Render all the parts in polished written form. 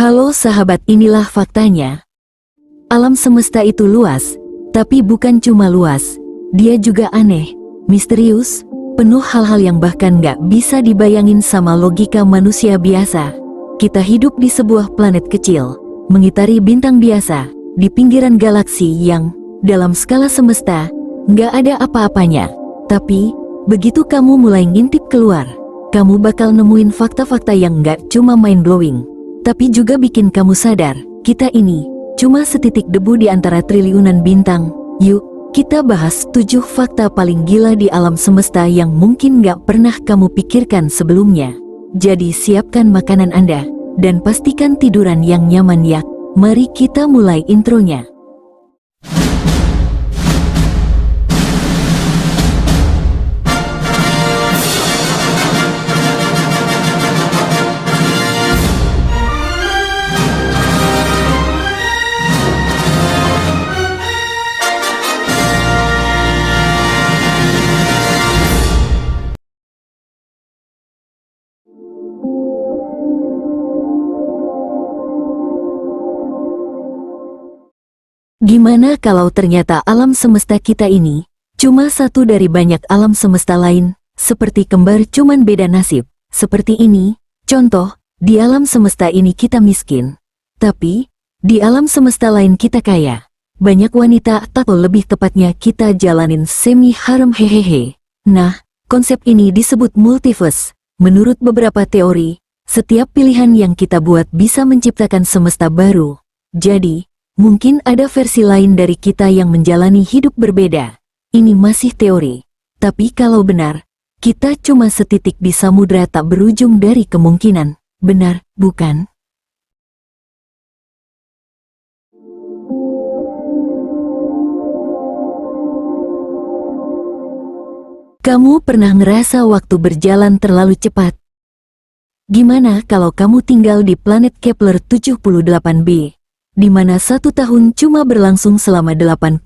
Halo sahabat, inilah faktanya. Alam semesta itu luas, tapi bukan cuma luas. Dia juga aneh, misterius, penuh hal-hal yang bahkan gak bisa dibayangin sama logika manusia biasa. Kita hidup di sebuah planet kecil, mengitari bintang biasa, di pinggiran galaksi yang, dalam skala semesta, gak ada apa-apanya. Tapi, begitu kamu mulai ngintip keluar, kamu bakal nemuin fakta-fakta yang gak cuma mind-blowing, tapi juga bikin kamu sadar, kita ini cuma setitik debu di antara triliunan bintang. Yuk, kita bahas 7 fakta paling gila di alam semesta yang mungkin gak pernah kamu pikirkan sebelumnya. Jadi siapkan makanan Anda, dan pastikan tiduran yang nyaman ya. Mari kita mulai intronya. Gimana kalau ternyata alam semesta kita ini cuma satu dari banyak alam semesta lain, seperti kembar cuman beda nasib. Seperti ini, contoh, di alam semesta ini kita miskin, tapi di alam semesta lain kita kaya. Banyak wanita, atau lebih tepatnya kita jalanin semi-harem hehehe. Nah, konsep ini disebut multiverse. Menurut beberapa teori, setiap pilihan yang kita buat bisa menciptakan semesta baru. Jadi, mungkin ada versi lain dari kita yang menjalani hidup berbeda. Ini masih teori. Tapi kalau benar, kita cuma setitik di samudra tak berujung dari kemungkinan. Benar, bukan? Kamu pernah ngerasa waktu berjalan terlalu cepat? Gimana kalau kamu tinggal di planet Kepler 78b? Di mana 1 tahun cuma berlangsung selama 8,5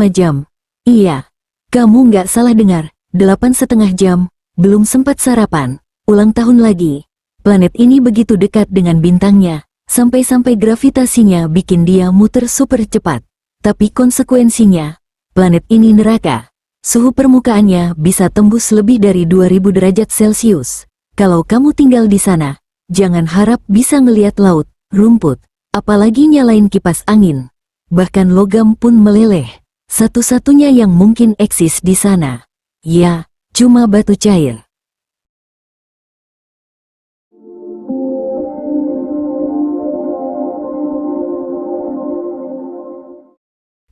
jam. Iya, kamu nggak salah dengar, 8,5 jam, belum sempat sarapan. Ulang tahun lagi. Planet ini begitu dekat dengan bintangnya, sampai-sampai gravitasinya bikin dia muter super cepat. Tapi konsekuensinya, planet ini neraka. Suhu permukaannya bisa tembus lebih dari 2000 derajat Celcius. Kalau kamu tinggal di sana, jangan harap bisa ngeliat laut, rumput, apalagi nyalain kipas angin. Bahkan logam pun meleleh. Satu-satunya yang mungkin eksis di sana, ya, cuma batu cair.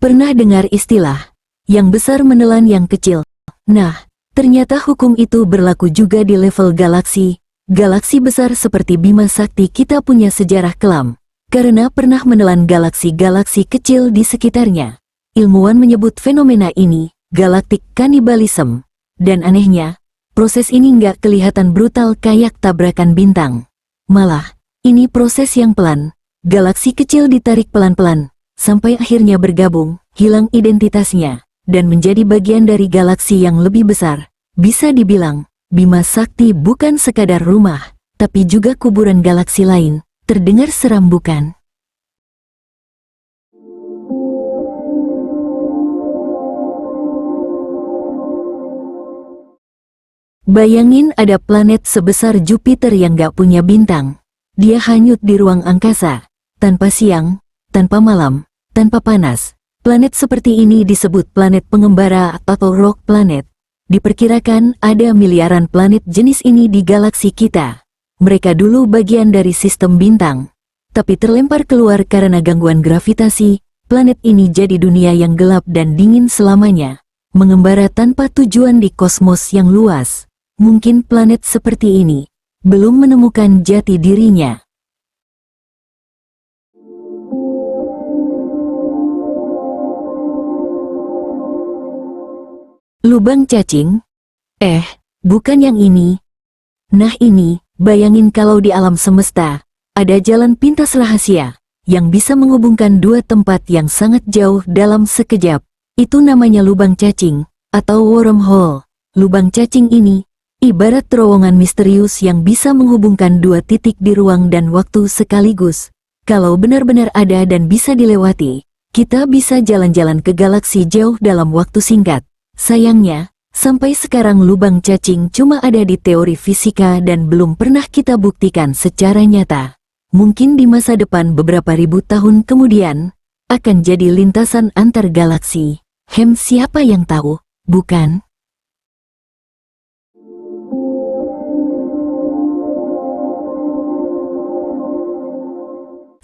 Pernah dengar istilah, yang besar menelan yang kecil? Nah, ternyata hukum itu berlaku juga di level galaksi. Galaksi besar seperti Bima Sakti kita punya sejarah kelam, karena pernah menelan galaksi-galaksi kecil di sekitarnya. Ilmuwan menyebut fenomena ini galactic cannibalism. Dan anehnya, proses ini nggak kelihatan brutal kayak tabrakan bintang. Malah, ini proses yang pelan. Galaksi kecil ditarik pelan-pelan, sampai akhirnya bergabung, hilang identitasnya, dan menjadi bagian dari galaksi yang lebih besar. Bisa dibilang, Bima Sakti bukan sekadar rumah, tapi juga kuburan galaksi lain. Terdengar seram bukan? Bayangin ada planet sebesar Jupiter yang gak punya bintang. Dia hanyut di ruang angkasa, tanpa siang, tanpa malam, tanpa panas. Planet seperti ini disebut planet pengembara atau rogue planet. Diperkirakan ada miliaran planet jenis ini di galaksi kita. Mereka dulu bagian dari sistem bintang, tapi terlempar keluar karena gangguan gravitasi. Planet ini jadi dunia yang gelap dan dingin selamanya, mengembara tanpa tujuan di kosmos yang luas. Mungkin planet seperti ini belum menemukan jati dirinya. Lubang cacing? Bukan yang ini. Nah ini, bayangin kalau di alam semesta ada jalan pintas rahasia yang bisa menghubungkan dua tempat yang sangat jauh dalam sekejap. Itu namanya lubang cacing, atau wormhole. Lubang cacing ini ibarat terowongan misterius yang bisa menghubungkan dua titik di ruang dan waktu sekaligus. Kalau benar-benar ada dan bisa dilewati, kita bisa jalan-jalan ke galaksi jauh dalam waktu singkat. Sayangnya, sampai sekarang lubang cacing cuma ada di teori fisika dan belum pernah kita buktikan secara nyata. Mungkin di masa depan beberapa ribu tahun kemudian, akan jadi lintasan antar galaksi. Siapa yang tahu, bukan?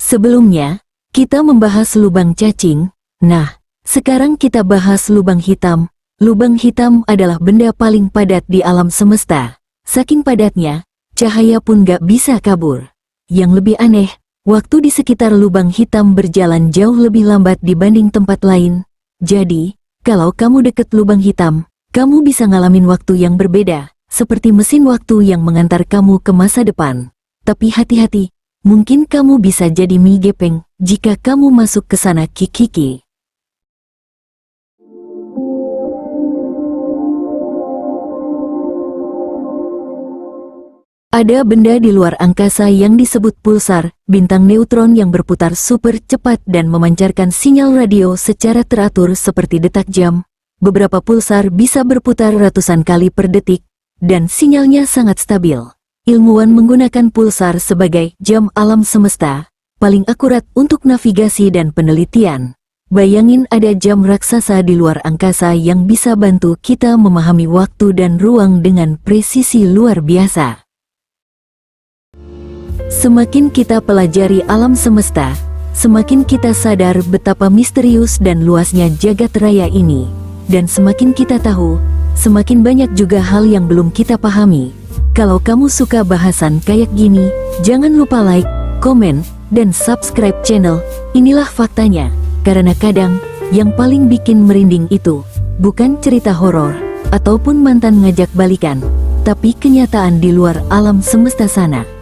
Sebelumnya, kita membahas lubang cacing. Nah, sekarang kita bahas lubang hitam. Lubang hitam adalah benda paling padat di alam semesta. Saking padatnya, cahaya pun gak bisa kabur. Yang lebih aneh, waktu di sekitar lubang hitam berjalan jauh lebih lambat dibanding tempat lain. Jadi, kalau kamu deket lubang hitam, kamu bisa ngalamin waktu yang berbeda, seperti mesin waktu yang mengantar kamu ke masa depan. Tapi hati-hati, mungkin kamu bisa jadi mie gepeng jika kamu masuk ke sana kikiki. Ada benda di luar angkasa yang disebut pulsar, bintang neutron yang berputar super cepat dan memancarkan sinyal radio secara teratur seperti detak jam. Beberapa pulsar bisa berputar ratusan kali per detik, dan sinyalnya sangat stabil. Ilmuwan menggunakan pulsar sebagai jam alam semesta, paling akurat untuk navigasi dan penelitian. Bayangin ada jam raksasa di luar angkasa yang bisa bantu kita memahami waktu dan ruang dengan presisi luar biasa. Semakin kita pelajari alam semesta, semakin kita sadar betapa misterius dan luasnya jagat raya ini. Dan semakin kita tahu, semakin banyak juga hal yang belum kita pahami. Kalau kamu suka bahasan kayak gini, jangan lupa like, komen, dan subscribe channel. Inilah faktanya, karena kadang, yang paling bikin merinding itu, bukan cerita horor, ataupun mantan ngajak balikan, tapi kenyataan di luar alam semesta sana.